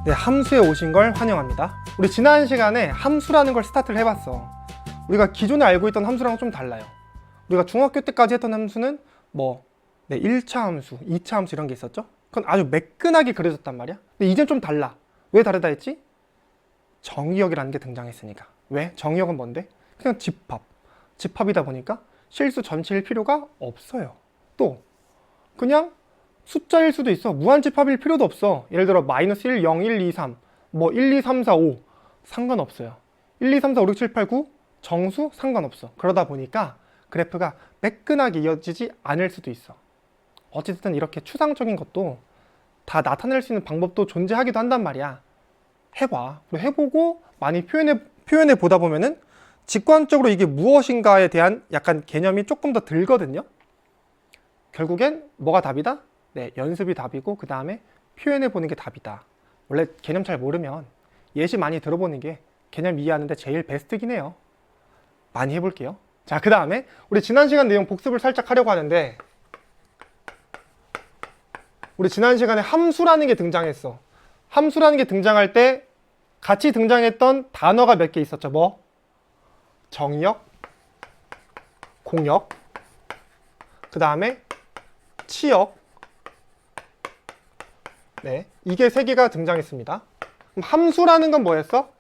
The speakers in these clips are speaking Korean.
네, 함수에 오신 걸 환영합니다. 우리 지난 시간에 함수라는 걸 스타트를 해봤어. 우리가 기존에 알고 있던 함수랑 좀 달라요. 우리가 중학교 때까지 했던 함수는 뭐 1차 함수, 2차 함수 이런 게 있었죠? 그건 아주 매끈하게 그려졌단 말이야. 근데 이젠 좀 달라. 왜 다르다 했지? 정의역이라는 게 등장했으니까. 왜? 정의역은 뭔데? 그냥 집합. 집합이다 보니까 실수 전체일 필요가 없어요. 또 그냥 숫자일 수도 있어. 무한집합일 필요도 없어. 예를 들어 마이너스 1, 0, 1, 2, 3 뭐 1, 2, 3, 4, 5 상관없어요. 1, 2, 3, 4, 5, 6, 7, 8, 9 정수 상관없어. 그러다 보니까 그래프가 매끈하게 이어지지 않을 수도 있어. 어쨌든 이렇게 추상적인 것도 다 나타낼 수 있는 방법도 존재하기도 한단 말이야. 해봐. 그리고 해보고 많이 표현해 보다 보면은 직관적으로 이게 무엇인가에 대한 약간 개념이 조금 더 들거든요. 결국엔 뭐가 답이다? 네, 연습이 답이고 그 다음에 표현해 보는 게 답이다. 원래 개념 잘 모르면 예시 많이 들어보는 게 개념 이해하는데 제일 베스트긴 해요. 많이 해볼게요. 자, 그 다음에 우리 지난 시간 내용 복습을 살짝 하려고 하는데, 우리 지난 시간에 함수라는 게 등장했어. 함수라는 게 등장할 때 같이 등장했던 단어가 몇 개 있었죠. 뭐? 정의역, 공역, 그 다음에 치역. 네, 이게 세 개가 등장했습니다. 그럼 함수라는 건 뭐였어?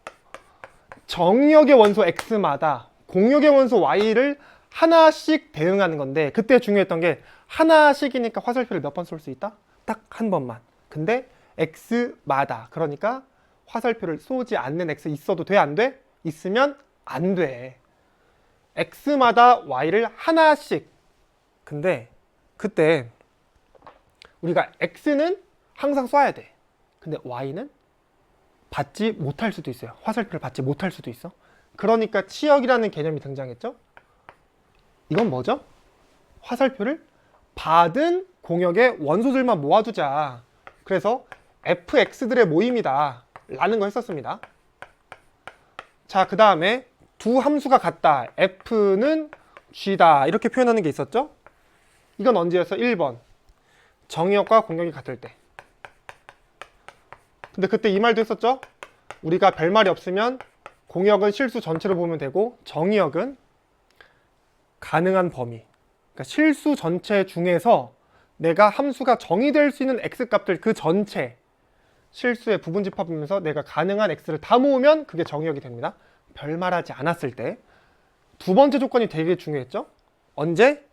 정의역의 원소 x마다 공역의 원소 y를 하나씩 대응하는 건데, 그때 중요했던 게 하나씩이니까 화살표를 몇 번 쏠 수 있다? 딱 한 번만. 근데 x마다, 그러니까 화살표를 쏘지 않는 x 있어도 돼? 안 돼? 있으면 안 돼. x마다 y를 하나씩. 근데 그때 우리가 x는 항상 쏴야 돼. 근데 y는 받지 못할 수도 있어요. 화살표를 받지 못할 수도 있어. 그러니까 치역이라는 개념이 등장했죠. 이건 뭐죠? 화살표를 받은 공역의 원소들만 모아두자. 그래서 fx들의 모임이다 라는 거 했었습니다. 자, 그 다음에 두 함수가 같다. f는 g다 이렇게 표현하는 게 있었죠. 이건 언제였어? 1번 정의역과 공역이 같을 때. 근데 그때 이 말도 했었죠. 우리가 별말이 없으면 공역은 실수 전체로 보면 되고 정의역은 가능한 범위, 그러니까 실수 전체 중에서 내가 함수가 정의될 수 있는 x값들 그 전체 실수의 부분집합이면서 내가 가능한 x를 다 모으면 그게 정의역이 됩니다. 별말하지 않았을 때. 두 번째 조건이 되게 중요했죠. 언제?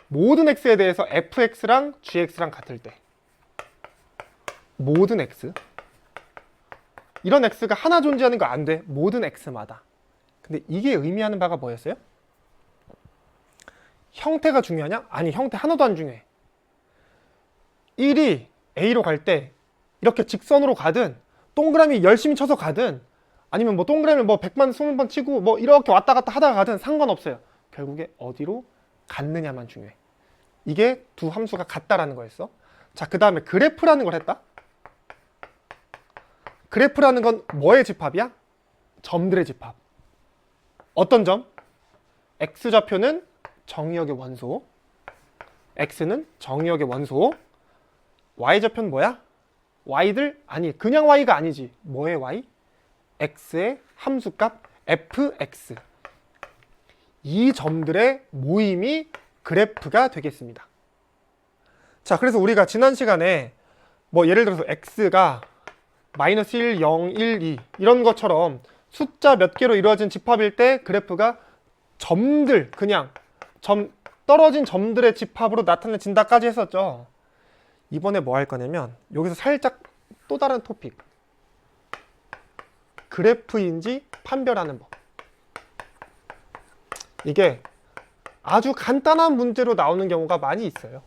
모든 x에 대해서 fx랑 gx랑 같을 때. 모든 x. 이런 x가 하나 존재하는 거 안 돼. 모든 x마다. 근데 이게 의미하는 바가 뭐였어요? 형태가 중요하냐? 아니, 형태 하나도 안 중요해. 1이 a로 갈 때 이렇게 직선으로 가든 동그라미 열심히 쳐서 가든 아니면 뭐 동그라미 뭐 100만 20번 치고 뭐 이렇게 왔다 갔다 하다가 가든 상관없어요. 결국에 어디로 갔느냐만 중요해. 이게 두 함수가 같다라는 거였어. 자, 그 다음에 그래프라는 걸 했다. 그래프라는 건 뭐의 집합이야? 점들의 집합. 어떤 점? x좌표는 정의역의 원소, x는 정의역의 원소, y좌표는 뭐야? y들? 아니, 그냥 y가 아니지. 뭐의 y? x의 함수값 fx. 이 점들의 모임이 그래프가 되겠습니다. 자, 그래서 우리가 지난 시간에 뭐 예를 들어서 x가 마이너스 1, 0, 1, 2 이런 것처럼 숫자 몇 개로 이루어진 집합일 때 그래프가 점들, 그냥 떨어진 점들의 집합으로 나타내진다까지 했었죠. 이번에 뭐 할 거냐면 여기서 살짝 또 다른 토픽. 그래프인지 판별하는 법. 이게 아주 간단한 문제로 나오는 경우가 많이 있어요.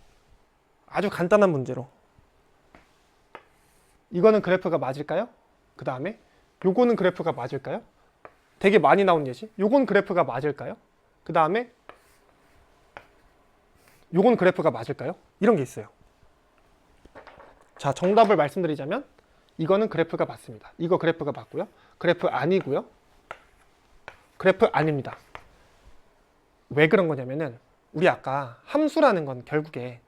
아주 간단한 문제로. 이거는 그래프가 맞을까요? 그 다음에 요거는 그래프가 맞을까요? 되게 많이 나온 예시. 요건 그래프가 맞을까요? 그 다음에 요건 그래프가 맞을까요? 이런 게 있어요. 자, 정답을 말씀드리자면 이거는 그래프가 맞습니다. 이거 그래프가 맞고요. 그래프 아니고요. 그래프 아닙니다. 왜 그런 거냐면은 우리 아까 함수라는 건 결국에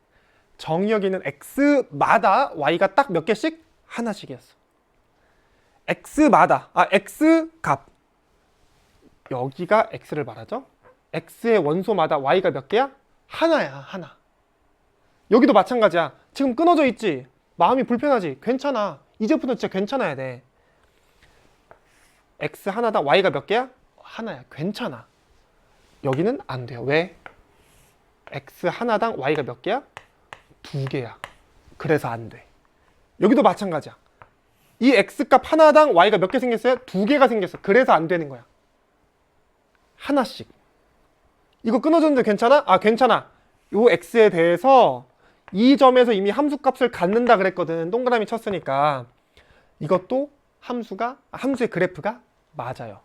정의역에 있는 x마다 y가 딱 몇 개씩? 하나씩이었어. x마다 x 값 여기가 x를 말하죠. x의 원소마다 y가 몇 개야? 하나야, 하나. 여기도 마찬가지야. 지금 끊어져 있지? 마음이 불편하지? 괜찮아. 이제부터 진짜 괜찮아야 돼. x 하나당 y가 몇 개야? 하나야. 괜찮아. 여기는 안 돼요. 왜? x 하나당 y가 몇 개야? 2개야. 그래서 안 돼. 여기도 마찬가지야. 이 x값 하나당 y가 몇 개 생겼어요? 2개가 생겼어. 그래서 안 되는 거야. 하나씩. 이거 끊어졌는데 괜찮아? 아, 괜찮아. 요 x에 대해서 이 점에서 이미 함수값을 갖는다 그랬거든. 동그라미 쳤으니까. 이것도 함수의 그래프가 맞아요.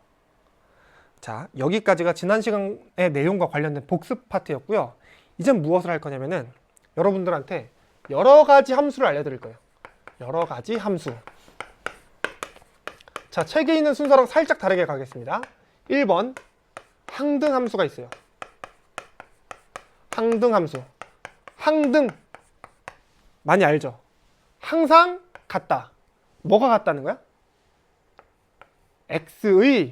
자, 여기까지가 지난 시간의 내용과 관련된 복습 파트였고요. 이젠 무엇을 할 거냐면은 여러분들한테 여러 가지 함수를 알려드릴 거예요. 여러 가지 함수. 자, 책에 있는 순서랑 살짝 다르게 가겠습니다. 1번 항등 함수가 있어요. 항등 함수. 항등 많이 알죠? 항상 같다. 뭐가 같다는 거야? x의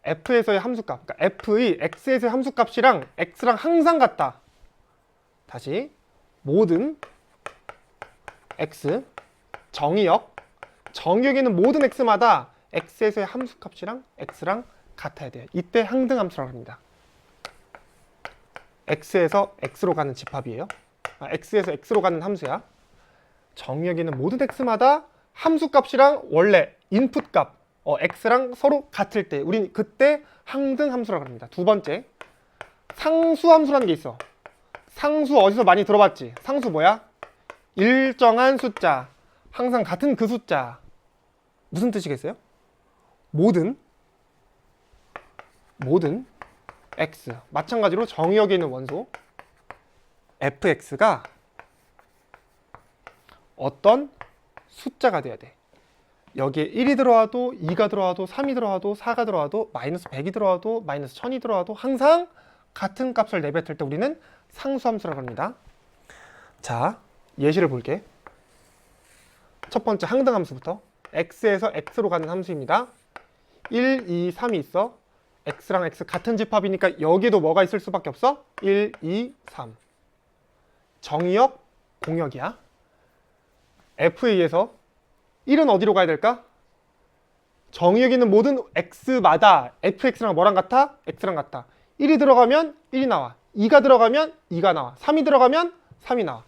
f에서의 함수값, 그러니까 f의 x에서의 함수값이랑 x랑 항상 같다. 다시 모든 x 정의역에 있는 모든 x마다 x에서의 함수값이랑 x랑 같아야 돼요. 이때 항등 함수라고 합니다. x에서 x로 가는 집합이에요. x에서 x로 가는 함수야. 정의역에 있는 모든 x마다 함수값이랑 원래 인풋값 x랑 서로 같을 때 우린 그때 항등 함수라고 합니다. 두 번째, 상수함수라는 게 있어. 상수 어디서 많이 들어봤지? 상수 뭐야? 일정한 숫자, 항상 같은 그 숫자. 무슨 뜻이겠어요? 모든 x, 마찬가지로 정의역에 있는 원소 fx가 어떤 숫자가 돼야 돼. 여기에 1이 들어와도 2가 들어와도 3이 들어와도 4가 들어와도 마이너스 100이 들어와도 마이너스 1000이 들어와도 항상 같은 값을 내뱉을 때 우리는 상수함수라고 합니다. 자, 예시를 볼게. 첫 번째 항등함수부터. x에서 x로 가는 함수입니다. 1, 2, 3이 있어. x랑 x 같은 집합이니까 여기도 뭐가 있을 수밖에 없어? 1, 2, 3. 정의역, 공역이야. f에 의해서 1은 어디로 가야 될까? 정의역에 있는 모든 x마다 fx랑 뭐랑 같아? x랑 같아. 1이 들어가면 1이 나와. 2가 들어가면 2가 나와. 3이 들어가면 3이 나와.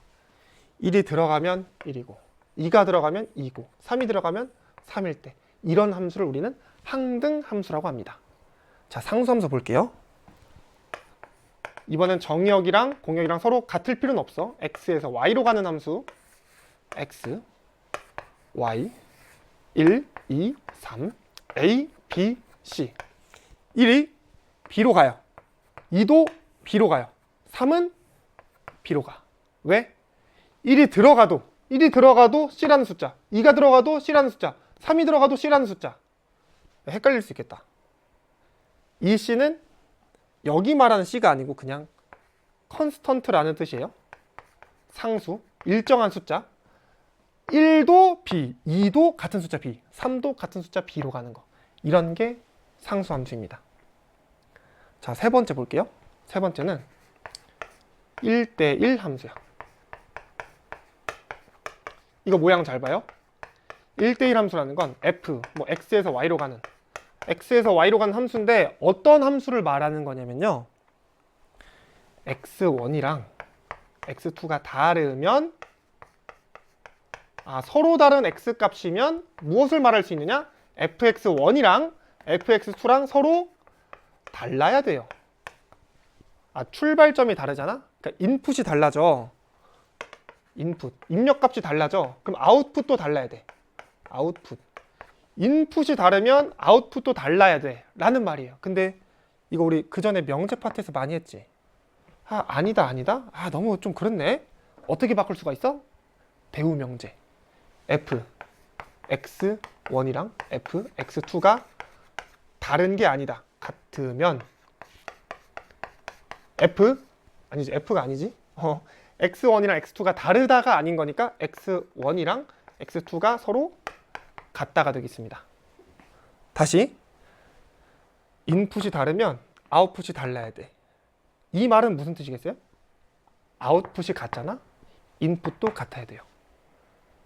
1이 들어가면 1이고 2가 들어가면 2고 3이 들어가면 3일 때 이런 함수를 우리는 항등 함수라고 합니다. 자, 상수함수 볼게요. 이번엔 정의역이랑 공역이랑 서로 같을 필요는 없어. x에서 y로 가는 함수 x, y 1, 2, 3 a, b, c 1이 b로 가요. 2도 b로 가요. 3은 b로 가. 왜? 1이 들어가도 c라는 숫자, 2가 들어가도 c라는 숫자, 3이 들어가도 c라는 숫자. 헷갈릴 수 있겠다. 이 c는 여기 말하는 c가 아니고 그냥 컨스턴트라는 뜻이에요. 상수, 일정한 숫자. 1도 b, 2도 같은 숫자 b, 3도 같은 숫자 b로 가는 거. 이런 게 상수함수입니다. 자, 세 번째 볼게요. 세 번째는 1대1 함수야. 이거 모양 잘 봐요. 1대1 함수라는 건 f, x에서 y로 가는 함수인데 어떤 함수를 말하는 거냐면요. x1이랑 x2가 다르면 서로 다른 x값이면 무엇을 말할 수 있느냐? fx1이랑 fx2랑 서로 달라야 돼요. 출발점이 다르잖아? 그러니까 인풋이 달라져. 입력값이 달라져. 그럼 아웃풋도 달라야 돼. 아웃풋. 인풋이 다르면 아웃풋도 달라야 돼. 라는 말이에요. 근데 이거 우리 그 전에 명제 파트에서 많이 했지? 아니다. 너무 좀 그렇네. 어떻게 바꿀 수가 있어? 대우 명제. f, x1이랑 f, x2가 다른 게 아니다. 같으면 f가 아니지? x1이랑 x2가 다르다가 아닌 거니까 x1이랑 x2가 서로 같다가 되겠습니다. 다시 인풋이 다르면 아웃풋이 달라야 돼. 이 말은 무슨 뜻이겠어요? 아웃풋이 같잖아? 인풋도 같아야 돼요.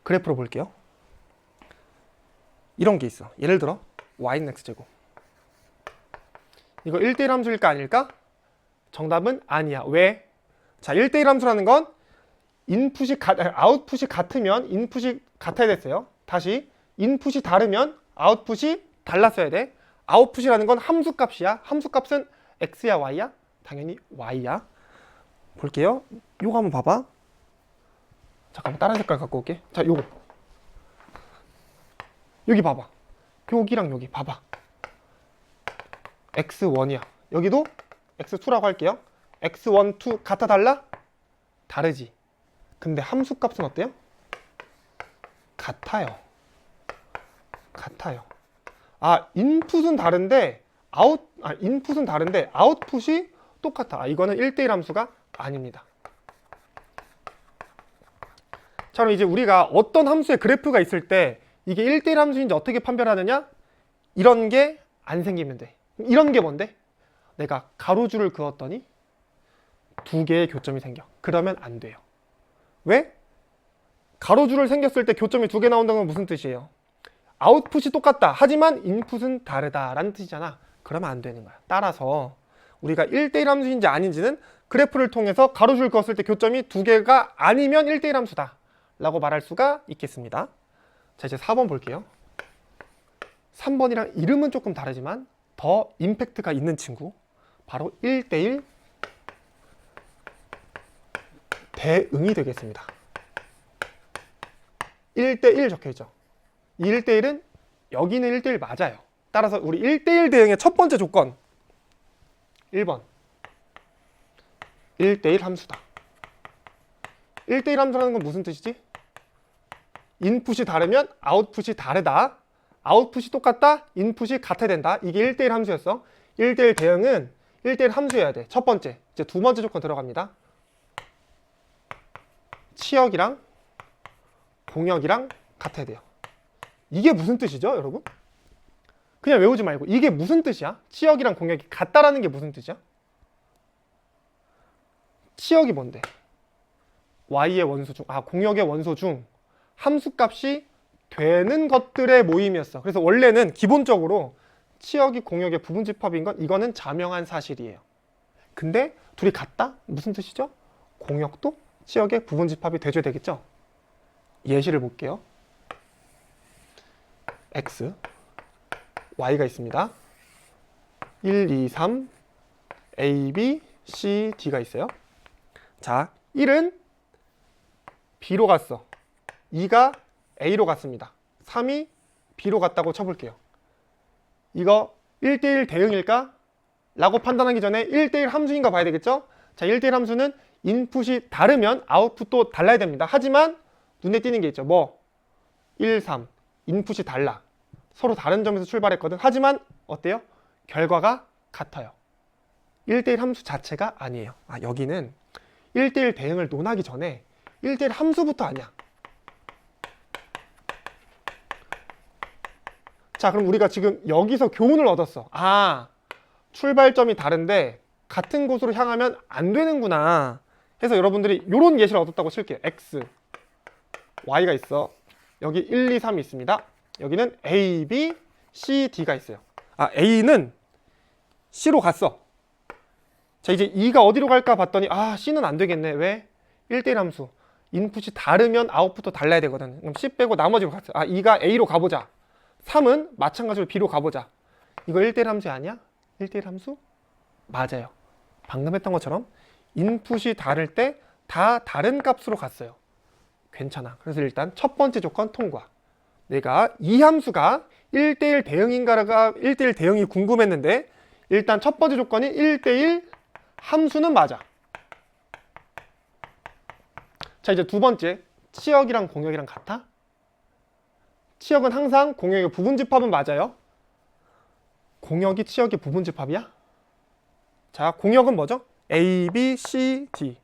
그래프로 볼게요. 이런 게 있어. 예를 들어 y는 x제곱. 이거 1대1 함수일까 아닐까? 정답은 아니야. 왜? 자, 1대1 함수라는 건 아웃풋이 같으면 인풋이 같아야 됐어요. 다시 인풋이 다르면 아웃풋이 달랐어야 돼. 아웃풋이라는 건 함수값이야. 함수값은 x야 y야? 당연히 y야. 볼게요. 요거 한번 봐봐. 잠깐만 다른 색깔 갖고 올게. 자, 요거. 여기 봐봐. 여기랑 여기 봐봐. x1이야. 여기도 x2라고 할게요. x1, 2 같아 달라? 다르지. 근데 함수값은 어때요? 같아요. 같아요. 인풋은 다른데 인풋은 다른데 아웃풋이 똑같아. 이거는 1대1 함수가 아닙니다. 자, 그럼 이제 우리가 어떤 함수의 그래프가 있을 때 이게 1대1 함수인지 어떻게 판별하느냐? 이런 게 안 생기면 돼. 이런 게 뭔데? 내가 가로줄을 그었더니 두 개의 교점이 생겨. 그러면 안 돼요. 왜? 가로줄을 생겼을 때 교점이 두 개 나온다는 건 무슨 뜻이에요? 아웃풋이 똑같다. 하지만 인풋은 다르다라는 뜻이잖아. 그러면 안 되는 거야. 따라서 우리가 1대1 함수인지 아닌지는 그래프를 통해서 가로줄 그었을 때 교점이 두 개가 아니면 1대1 함수다 라고 말할 수가 있겠습니다. 자, 이제 4번 볼게요. 3번이랑 이름은 조금 다르지만 더 임팩트가 있는 친구, 바로 1대1 대응이 되겠습니다. 1대1 적혀있죠. 이 1대1은 여기는 1대1 맞아요. 따라서 우리 1대1 대응의 첫 번째 조건 1번 1대1 함수다. 1대1 함수라는 건 무슨 뜻이지? 인풋이 다르면 아웃풋이 다르다. 아웃풋이 똑같다. 인풋이 같아야 된다. 이게 1대1 함수였어. 1대1 대응은 1대1 함수여야 돼. 첫 번째. 이제 두 번째 조건 들어갑니다. 치역이랑 공역이랑 같아야 돼요. 이게 무슨 뜻이죠, 여러분? 그냥 외우지 말고 이게 무슨 뜻이야? 치역이랑 공역이 같다라는 게 무슨 뜻이야? 치역이 뭔데? y의 원소 중, 공역의 원소 중 함수값이 되는 것들의 모임이었어. 그래서 원래는 기본적으로 치역이 공역의 부분집합인 건 이거는 자명한 사실이에요. 근데 둘이 같다? 무슨 뜻이죠? 공역도 치역의 부분집합이 돼줘야 되겠죠? 예시를 볼게요. x, y가 있습니다. 1, 2, 3, a, b, c, d가 있어요. 자, 1은 b로 갔어. 2가 a로 갔습니다. 3이 b로 갔다고 쳐볼게요. 이거 1대1 대응일까? 라고 판단하기 전에 1대1 함수인가 봐야 되겠죠? 자, 1대1 함수는 인풋이 다르면 아웃풋도 달라야 됩니다. 하지만 눈에 띄는 게 있죠. 1, 3 인풋이 달라. 서로 다른 점에서 출발했거든. 하지만 어때요? 결과가 같아요. 1대1 함수 자체가 아니에요. 여기는 1대1 대응을 논하기 전에 1대1 함수부터 아니야. 자, 그럼 우리가 지금 여기서 교훈을 얻었어. 출발점이 다른데 같은 곳으로 향하면 안 되는구나 해서 여러분들이 이런 예시를 얻었다고 칠게요. x, y가 있어. 여기 1, 2, 3이 있습니다. 여기는 a, b, c, d가 있어요. a는 c로 갔어. 자, 이제 2가 어디로 갈까 봤더니 c는 안 되겠네. 왜? 1대1 함수. 인풋이 다르면 아웃풋도 달라야 되거든. 그럼 c 빼고 나머지로 갔어. 2가 a로 가보자. 3은 마찬가지로 b로 가보자. 이거 1대1 함수 아니야? 1대1 함수? 맞아요. 방금 했던 것처럼 인풋이 다를 때 다 다른 값으로 갔어요. 괜찮아. 그래서 일단 첫 번째 조건 통과. 내가 이 함수가 1대1 대응인가가 1대1 대응이 궁금했는데 일단 첫 번째 조건이 1대1 함수는 맞아. 자, 이제 두 번째, 치역이랑 공역이랑 같아? 치역은 항상 공역의 부분집합은 맞아요. 공역이 치역의 부분집합이야? 자, 공역은 뭐죠? A, B, C, D.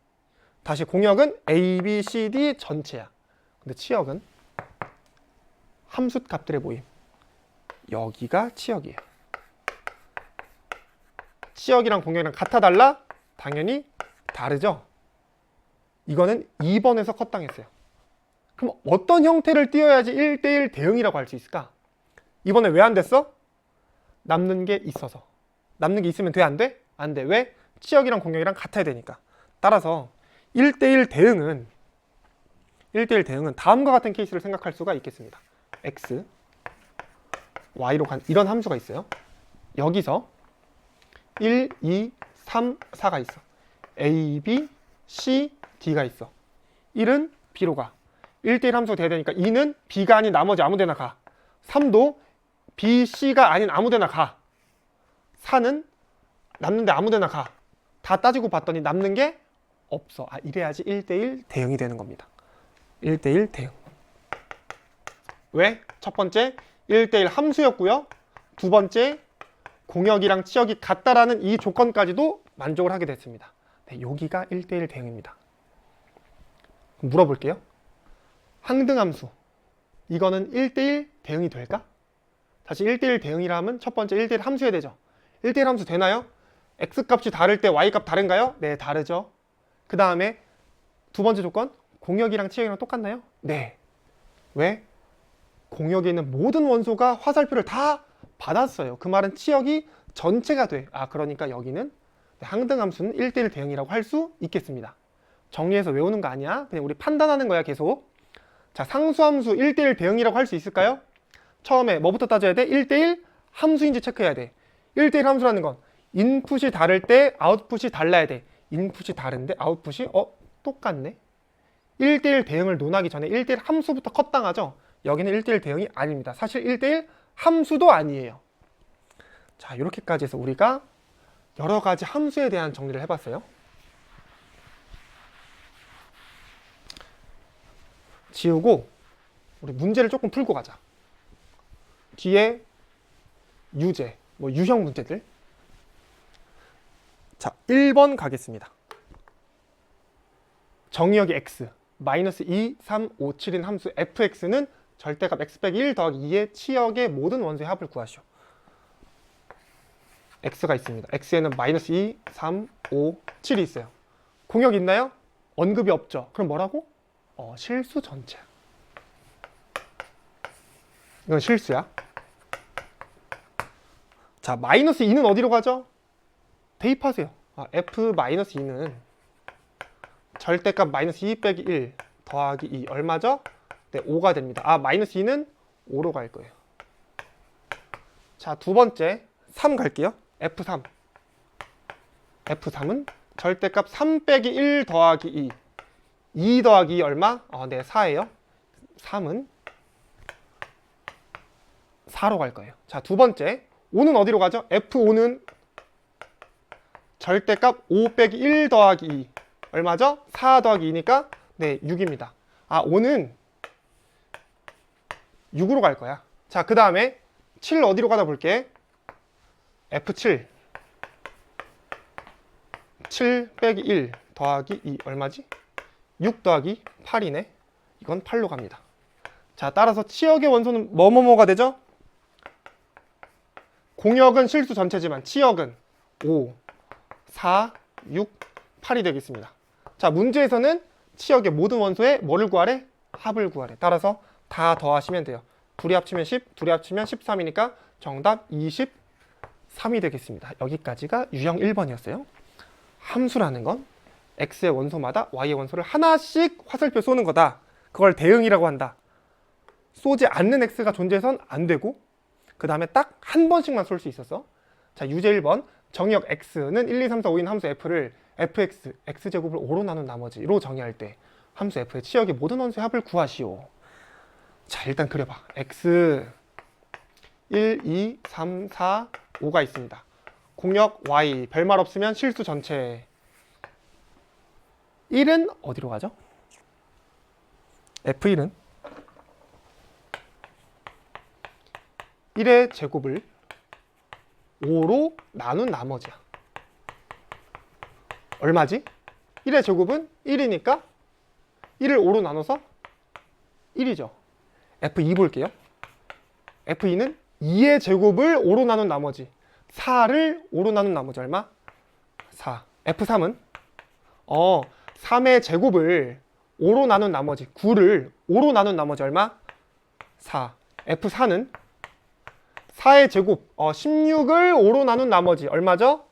다시 공역은 A, B, C, D 전체야. 근데 치역은 함수 값들의 모임. 여기가 치역이에요. 치역이랑 공역이랑 같아 달라? 당연히 다르죠. 이거는 2번에서 컷 당했어요. 그럼 어떤 형태를 띄어야지 1대1 대응이라고 할 수 있을까? 이번에 왜 안 됐어? 남는 게 있어서. 남는 게 있으면 돼? 안 돼? 안 돼. 왜? 치역이랑 공역이랑 같아야 되니까. 따라서 1대1 대응은 다음과 같은 케이스를 생각할 수가 있겠습니다. x, y로 간 이런 함수가 있어요. 여기서 1, 2, 3, 4가 있어. a, b, c, d가 있어. 1은 b로 가. 1대1 함수가 돼야 되니까 2는 b가 아닌 나머지 아무 데나 가. 3도 b, c가 아닌 아무 데나 가. 4는 남는데 아무 데나 가. 다 따지고 봤더니 남는 게 없어. 이래야지 1대1 대응이 되는 겁니다. 1대1 대응. 왜? 첫 번째 1대1 함수였고요. 두 번째 공역이랑 치역이 같다라는 이 조건까지도 만족을 하게 됐습니다. 네, 여기가 1대1 대응입니다. 물어볼게요. 항등함수. 이거는 1대1 대응이 될까? 다시 1대1 대응이라 하면 첫 번째 1대1 함수여야 되죠. 1대1 함수 되나요? x값이 다를 때 y값 다른가요? 네, 다르죠. 그 다음에 두 번째 조건, 공역이랑 치역이랑 똑같나요? 네. 왜? 공역에 있는 모든 원소가 화살표를 다 받았어요. 그 말은 치역이 전체가 돼. 그러니까 여기는 항등함수는 1대1 대응이라고 할 수 있겠습니다. 정리해서 외우는 거 아니야. 그냥 우리 판단하는 거야, 계속. 자, 상수함수 1대1 대응이라고 할 수 있을까요? 처음에 뭐부터 따져야 돼? 1대1 함수인지 체크해야 돼. 1대1 함수라는 건 인풋이 다를 때 아웃풋이 달라야 돼. 인풋이 다른데 아웃풋이 똑같네. 1대1 대응을 논하기 전에 1대1 함수부터 컷 당하죠. 여기는 1대1 대응이 아닙니다. 사실 1대1 함수도 아니에요. 자, 이렇게까지 해서 우리가 여러 가지 함수에 대한 정리를 해봤어요. 지우고 우리 문제를 조금 풀고 가자. 뒤에 유제, 유형 문제들. 자, 1번 가겠습니다. 정의역이 x, 마이너스 2, 3, 5, 7인 함수 fx는 절대값 x 빼기 1 더하기 2의 치역의 모든 원소의 합을 구하시오. x가 있습니다. x에는 마이너스 2, 3, 5, 7이 있어요. 공역 있나요? 언급이 없죠. 그럼 뭐라고? 실수 전체. 이건 실수야. 자, 마이너스 2는 어디로 가죠? 대입하세요. f-2는 절대값 마이너스 2 빼기 1 더하기 2 얼마죠? 네, 5가 됩니다. 마이너스 2는 5로 갈 거예요. 자, 두 번째 3 갈게요. f3. f3은 절대값 3 빼기 1 더하기 2. 2 더하기 2 얼마? 네, 4예요. 3은 4로 갈 거예요. 자, 두 번째 5는 어디로 가죠? f5는 절대값 5 빼기 1 더하기 2 얼마죠? 4 더하기 2니까 네, 6입니다. 5는 6으로 갈 거야. 자, 그 다음에 7 어디로 가다 볼게. f7 7 빼기 1 더하기 2 얼마지? 6 더하기 8이네. 이건 8로 갑니다. 자, 따라서 치역의 원소는 뭐뭐뭐가 되죠? 공역은 실수 전체지만 치역은 5, 4, 6, 8이 되겠습니다. 자, 문제에서는 치역의 모든 원소의 뭐를 구하래? 합을 구하래. 따라서 다 더하시면 돼요. 둘이 합치면 10, 둘이 합치면 13이니까 정답 23이 되겠습니다. 여기까지가 유형 1번이었어요. 함수라는 건 x의 원소마다 y의 원소를 하나씩 화살표 쏘는 거다. 그걸 대응이라고 한다. 쏘지 않는 x가 존재해선 안 되고 그 다음에 딱 한 번씩만 쏠 수 있었어. 자, 유제 1번 정의역 x는 1, 2, 3, 4, 5인 함수 f를 fx, x제곱을 5로 나눈 나머지로 정의할 때 함수 f의 치역의 모든 원소의 합을 구하시오. 자, 일단 그려봐. x 1, 2, 3, 4, 5가 있습니다. 공역 y, 별말 없으면 실수 전체. 1은 어디로 가죠? f1은 1의 제곱을 5로 나눈 나머지야. 얼마지? 1의 제곱은 1이니까 1을 5로 나눠서 1이죠. F2 볼게요. F2는 2의 제곱을 5로 나눈 나머지 4를 5로 나눈 나머지 얼마? 4. F3은 3의 제곱을 5로 나눈 나머지 9를 5로 나눈 나머지 얼마? 4. F4는 4의 제곱 16을 5로 나눈 나머지 얼마죠?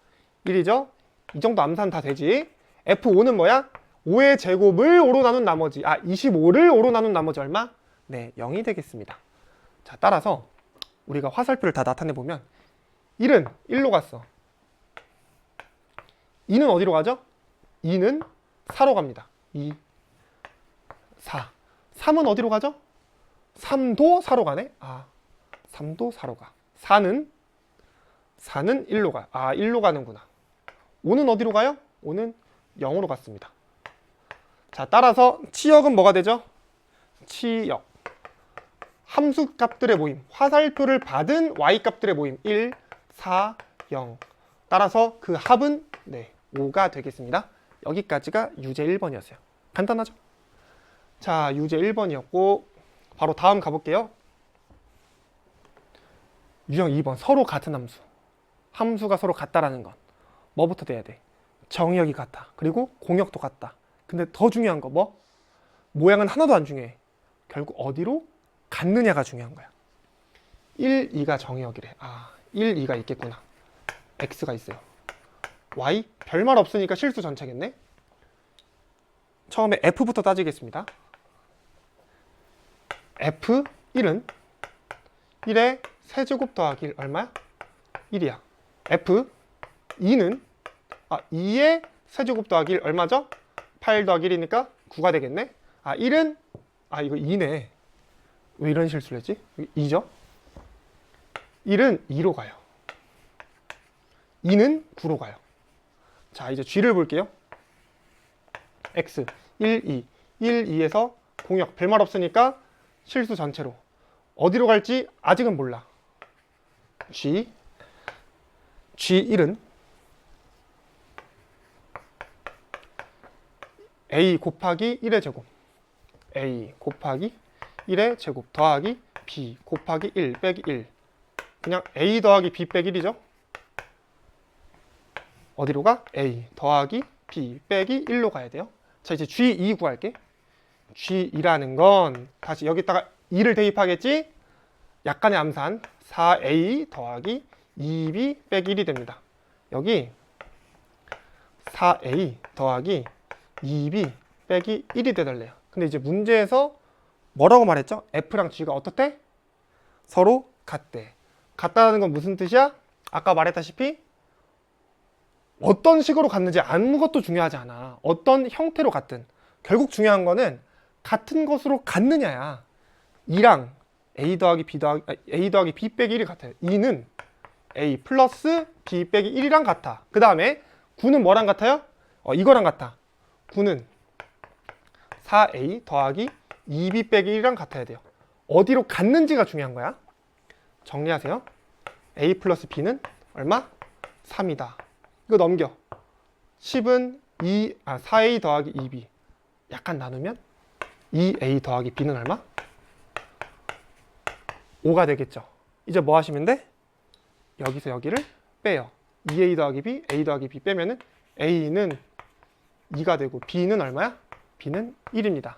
1이죠? 이 정도 암산 다 되지? F5는 뭐야? 5의 제곱을 5로 나눈 나머지 25를 5로 나눈 나머지 얼마? 네, 0이 되겠습니다. 자, 따라서 우리가 화살표를 다 나타내보면 1은 1로 갔어. 2는 어디로 가죠? 2는 4로 갑니다. 2, 4. 3은 어디로 가죠? 3도 4로 가네? 3도 4로 가. 4는 1로 가. 1로 가는구나. 5는 어디로 가요? 5는 0으로 갔습니다. 자, 따라서 치역은 뭐가 되죠? 치역. 함수 값들의 모임. 화살표를 받은 y 값들의 모임. 1, 4, 0. 따라서 그 합은 5가 되겠습니다. 여기까지가 유제 1번이었어요. 간단하죠? 자, 유제 1번이었고 바로 다음 가볼게요. 유형 2번. 서로 같은 함수. 함수가 서로 같다라는 건 뭐부터 돼야 돼? 정의역이 같다. 그리고 공역도 같다. 근데 더 중요한 거 뭐? 모양은 하나도 안 중요해. 결국 어디로 갔느냐가 중요한 거야. 1, 2가 정의역이래. 1, 2가 있겠구나. x가 있어요. y? 별말 없으니까 실수 전체겠네. 처음에 f부터 따지겠습니다. f1은 1의 세제곱 더하기 1 얼마야? 1이야. f2는 2의 세제곱 더하기 1 얼마죠? 8 더하기 1이니까 9가 되겠네. 1은 이거 2네. 왜 이런 실수를 했지? 2죠? 1은 2로 가요. 2는 9로 가요. 자, 이제 g를 볼게요. x 1, 2 1, 2에서 공역 별말 없으니까 실수 전체로 어디로 갈지 아직은 몰라. g1은 a 곱하기 1의 제곱 a 곱하기 1의 제곱 더하기 b 곱하기 1 빼기 1. 그냥 a 더하기 b 빼기 1이죠. 어디로 가? a 더하기 b 빼기 1로 가야 돼요. 자, 이제 g2 구할게. g2라는 건 다시 여기다가 2를 대입하겠지? 약간의 암산 4a 더하기 2b 빼기 1이 됩니다. 여기 4a 더하기 2b 빼기 1이 되달래요. 근데 이제 문제에서 뭐라고 말했죠? f랑 g가 어떻대? 서로 같대. 같다는 건 무슨 뜻이야? 아까 말했다시피 어떤 식으로 같는지 아무것도 중요하지 않아. 어떤 형태로 같든 결국 중요한 거는 같은 것으로 같느냐야. 2랑 a 더하기 b 빼기 1이 같아요. 2는 a 플러스 b 빼기 1이랑 같아. 그 다음에 9는 뭐랑 같아요? 이거랑 같아. 9는 4a 더하기 2b 빼기 1이랑 같아야 돼요. 어디로 갔는지가 중요한 거야. 정리하세요. a 플러스 b는 얼마? 3이다. 이거 넘겨. 10은 4a 더하기 2b. 약간 나누면 2a 더하기 b는 얼마? 5가 되겠죠. 이제 뭐 하시면 돼? 여기서 여기를 빼요. 2a 더하기 b, a 더하기 b 빼면은 a는 2가 되고 b는 얼마야? b는 1입니다.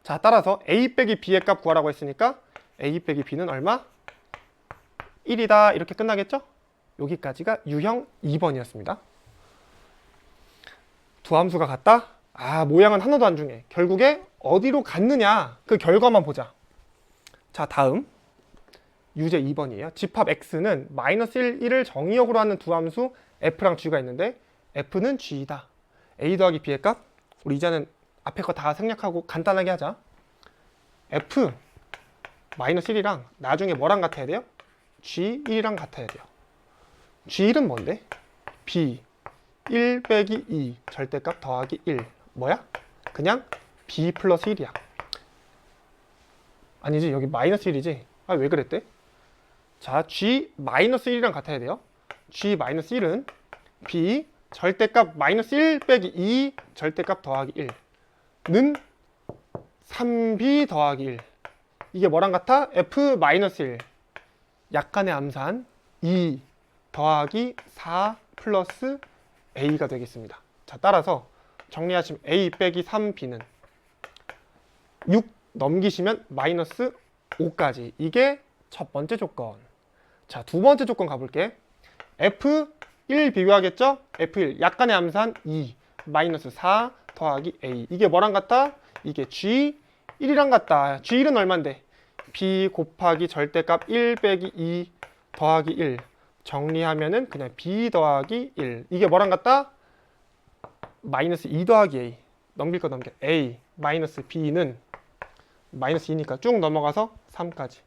자, 따라서 a 빼기 b의 값 구하라고 했으니까 a 빼기 b는 얼마? 1이다. 이렇게 끝나겠죠? 여기까지가 유형 2번이었습니다. 두 함수가 같다? 모양은 하나도 안 중요해. 결국에 어디로 갔느냐 그 결과만 보자. 자, 다음 유제 2번이에요. 집합 x는 마이너스 1, 1을 정의역으로 하는 두 함수 f랑 g가 있는데 f는 g이다. a 더하기 b의 값 우리 이제는 앞에 거 다 생략하고 간단하게 하자. f 마이너스 1이랑 나중에 뭐랑 같아야 돼요? g1이랑 같아야 돼요. g1은 뭔데? b 1 빼기 2 절대값 더하기 1 뭐야? 그냥 b 플러스 1이야. 아니지, 여기 마이너스 1이지? 왜 그랬대? 자, g 마이너스 1이랑 같아야 돼요. g 마이너스 1은 b 절대값 마이너스 1 빼기 2 절대값 더하기 1는 3b 더하기 1. 이게 뭐랑 같아? f 마이너스 1. 약간의 암산 2 더하기 4 플러스 a가 되겠습니다. 자, 따라서 정리하시면 a 빼기 3b는 6 넘기시면 마이너스 5까지. 이게 첫 번째 조건. 자, 두 번째 조건 가볼게. F1 비교하겠죠? F1 약간의 암산 2 마이너스 4 더하기 A. 이게 뭐랑 같다? 이게 G1이랑 같다. G1은 얼만데? B 곱하기 절대값 1 빼기 2 더하기 1. 정리하면은 그냥 B 더하기 1. 이게 뭐랑 같다? 마이너스 2 더하기 A. 넘길 거 넘겨. A 마이너스 B는 마이너스 2니까 쭉 넘어가서 3까지.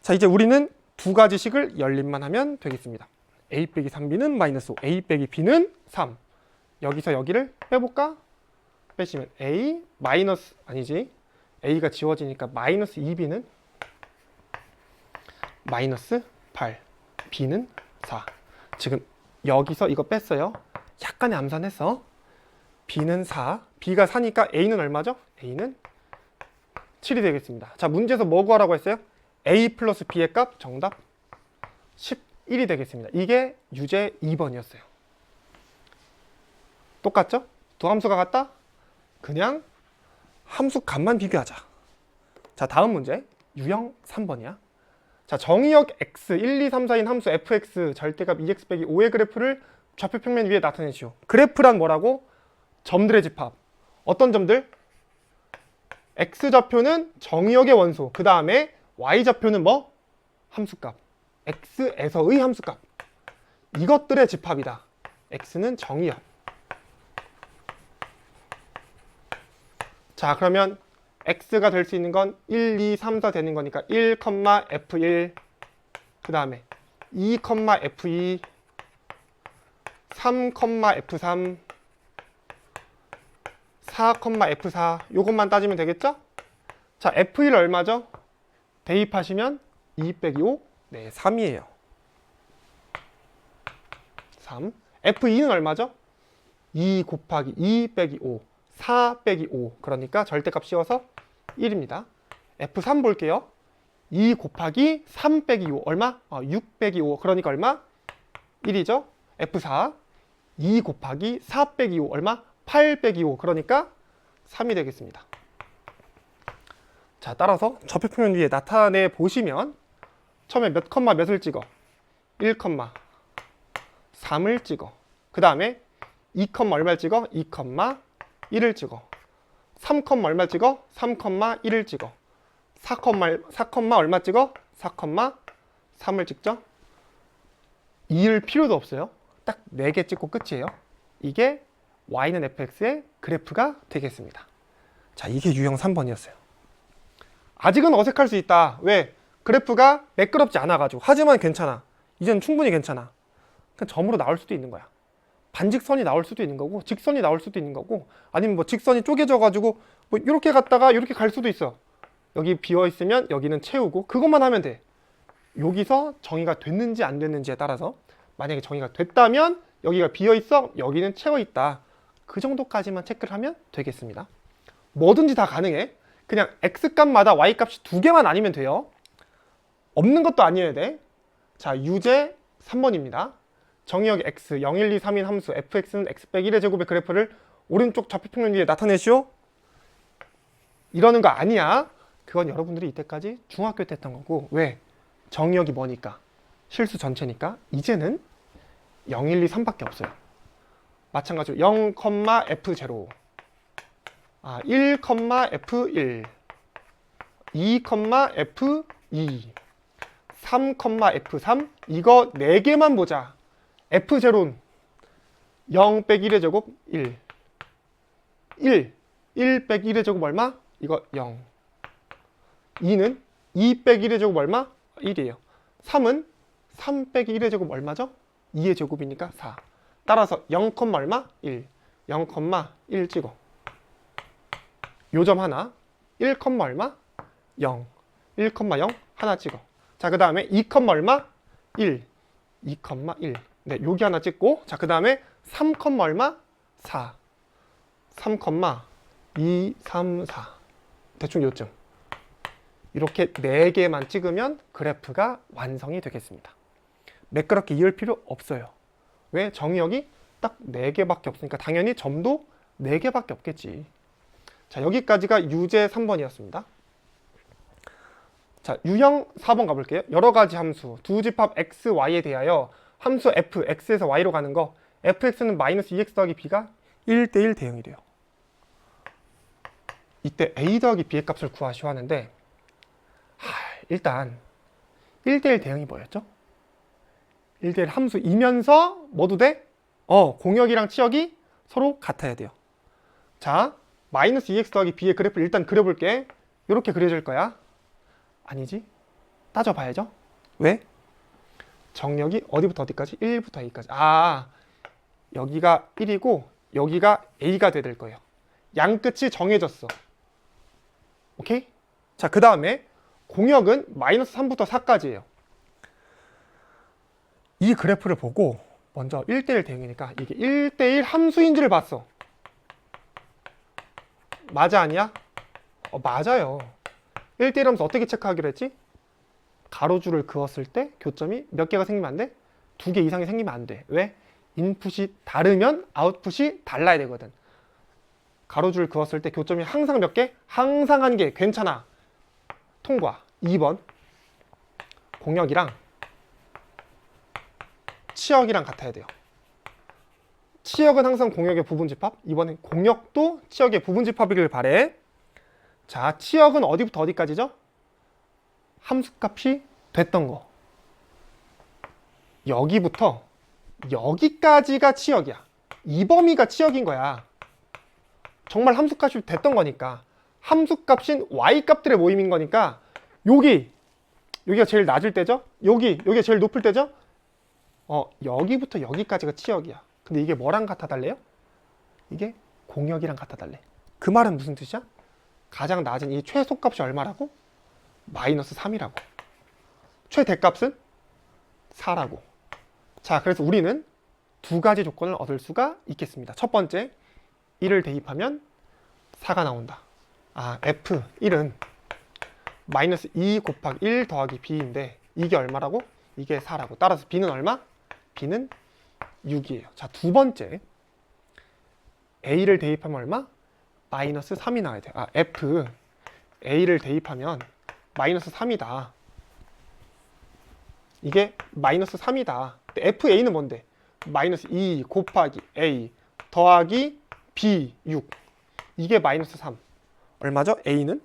자, 이제 우리는 두 가지 식을 연립만 하면 되겠습니다. A 빼기 3B는 마이너스 5, A 빼기 B는 3. 여기서 여기를 빼볼까? 빼시면 A 마이너스, 아니지, A가 지워지니까 마이너스 2B는 마이너스 8, B는 4. 지금 여기서 이거 뺐어요. 약간의 암산했어. B는 4, B가 4니까 A는 얼마죠? A는 7이 되겠습니다. 자, 문제에서 뭐 구하라고 했어요? A 플러스 B의 값, 정답 11이 되겠습니다. 이게 유제 2번이었어요. 똑같죠? 두 함수가 같다? 그냥 함수 값만 비교하자. 자, 다음 문제 유형 3번이야. 자, 정의역 x 1, 2, 3, 4인 함수 fx 절대값 2x 빼기 5의 그래프를 좌표 평면 위에 나타내시오. 그래프란 뭐라고? 점들의 집합. 어떤 점들? x좌표는 정의역의 원소. 그 다음에 y좌표는 뭐? 함수값. x에서의 함수값. 이것들의 집합이다. x는 정의역. 자, 그러면 x가 될 수 있는 건 1, 2, 3, 4 되는 거니까 1, f1, 그 다음에 2, f2, 3, f3, 4, f4 요것만 따지면 되겠죠? 자, f1 얼마죠? 대입하시면 2 빼기 5, 네, 3이에요. 3. f2는 얼마죠? 2 곱하기 2 빼기 5, 4 빼기 5. 그러니까 절대값 씌워서 1입니다. F3 볼게요. 2 곱하기 3 빼기 5. 얼마? 6 빼기 5. 그러니까 얼마? 1이죠. F4 2 곱하기 4 빼기 5. 얼마? 8 빼기 5. 그러니까 3이 되겠습니다. 자, 따라서 좌표평면 위에 나타내 보시면 처음에 몇 컴마 몇을 찍어? 1 컴마 3을 찍어. 그 다음에 2 컴마 얼마를 찍어? 2 컴마 1을 찍어. 3 컴마 얼마 찍어? 3 컴마 1을 찍어. 4 컴마 얼마 찍어? 4 컴마 3을 찍죠. 2를 필요도 없어요. 딱 4개 찍고 끝이에요. 이게 y는 fx의 그래프가 되겠습니다. 자, 이게 유형 3번이었어요. 아직은 어색할 수 있다. 왜? 그래프가 매끄럽지 않아가지고. 하지만 괜찮아. 이제는 충분히 괜찮아. 그냥 점으로 나올 수도 있는 거야. 반직선이 나올 수도 있는 거고, 직선이 나올 수도 있는 거고, 아니면 뭐 직선이 쪼개져 가지고 뭐 이렇게 갔다가 이렇게 갈 수도 있어. 여기 비어 있으면 여기는 채우고, 그것만 하면 돼. 여기서 정의가 됐는지 안 됐는지에 따라서, 만약에 정의가 됐다면 여기가 비어 있어, 여기는 채워 있다. 그 정도까지만 체크를 하면 되겠습니다. 뭐든지 다 가능해. 그냥 x값마다 y값이 2개만 아니면 돼요. 없는 것도 아니어야 돼. 자, 유제 3번입니다. 정의역 x 0, 1, 2, 3인 함수 fx는 x 빼기 1의 제곱의 그래프를 오른쪽 좌표평면 위에 나타내시오. 이러는 거 아니야. 그건 여러분들이 이때까지 중학교 때 했던 거고. 왜? 정의역이 뭐니까? 실수 전체니까. 이제는 0, 1, 2, 3밖에 없어요. 마찬가지로 0, f0, 1, f1, 2, f2, 3, f3. 이거 4개만 보자. f0는 0 빼기 1의 제곱 1. 1 빼기 1의 제곱 얼마? 이거 0. 2는 2 빼기 1의 제곱 얼마? 1이에요. 3은 3 빼기 1의 제곱 얼마죠? 2의 제곱이니까 4. 따라서 0, 얼마? 1. 0, 1 찍어. 요점 하나. 1, 얼마? 0. 1, 0 하나 찍어. 자, 그 다음에 2, 얼마? 1. 2, 1. 네, 여기 하나 찍고. 자, 그 다음에 3, 얼마? 4. 3, 2, 3, 4. 대충 요쯤. 이렇게 4개만 찍으면 그래프가 완성이 되겠습니다. 매끄럽게 이을 필요 없어요. 왜? 정의역이 딱 4개밖에 없으니까 당연히 점도 4개밖에 없겠지. 자, 여기까지가 유제 3번이었습니다. 자, 유형 4번 가볼게요. 여러 가지 함수, 두 집합 x, y에 대하여 함수 f, x에서 y로 가는 거, fx는 마이너스 2x 더하기 b가 1대1 대응이 돼요. 이때 a 더하기 b의 값을 구하시오 하는데, 일단 1대1 대응이 뭐였죠? 1대1 함수이면서 뭐도 돼? 공역이랑 치역이 서로 같아야 돼요. 자, 마이너스 2x 더하기 b의 그래프를 일단 그려볼게. 이렇게 그려질 거야. 아니지? 따져봐야죠. 왜? 정역이 어디부터 어디까지? 1부터 a까지. 여기가 1이고 여기가 a가 돼야 될 거예요. 양 끝이 정해졌어. 오케이? 자, 그 다음에 공역은 마이너스 3부터 4까지예요. 이 그래프를 보고 먼저 1대1 대응이니까 이게 1대1 함수인지를 봤어. 맞아, 아니야? 맞아요. 1대1 함수 어떻게 체크하기로 했지? 가로줄을 그었을 때 교점이 몇 개가 생기면 안 돼? 2개 이상이 생기면 안 돼. 왜? 인풋이 다르면 아웃풋이 달라야 되거든. 가로줄을 그었을 때 교점이 항상 몇 개? 항상 1개. 괜찮아. 통과. 2번 공역이랑 치역이랑 같아야 돼요. 치역은 항상 공역의 부분집합. 이번엔 공역도 치역의 부분집합이길 바래. 자, 치역은 어디부터 어디까지죠? 함수값이 됐던 거. 여기부터 여기까지가 치역이야. 이 범위가 치역인 거야. 정말 함수값이 됐던 거니까. 함수값인 y값들의 모임인 거니까 여기가 제일 낮을 때죠? 여기가 제일 높을 때죠? 여기부터 여기까지가 치역이야. 근데 이게 뭐랑 같아 달래요? 이게 공역이랑 같아 달래. 그 말은 무슨 뜻이야? 가장 낮은 이 최소값이 얼마라고? 마이너스 3이라고. 최대값은 4라고. 자, 그래서 우리는 두 가지 조건을 얻을 수가 있겠습니다. 첫 번째, 1을 대입하면 4가 나온다. F1은 마이너스 2 곱하기 1 더하기 B인데 이게 얼마라고? 이게 4라고. 따라서 B는 얼마? B는 6이에요. 자, 두 번째, A를 대입하면 얼마? 마이너스 3이 나와야 돼. F A를 대입하면 마이너스 3이다. 이게 마이너스 3이다. FA는 뭔데? 마이너스 2 곱하기 A 더하기 B 6. 이게 마이너스 3. 얼마죠? A는?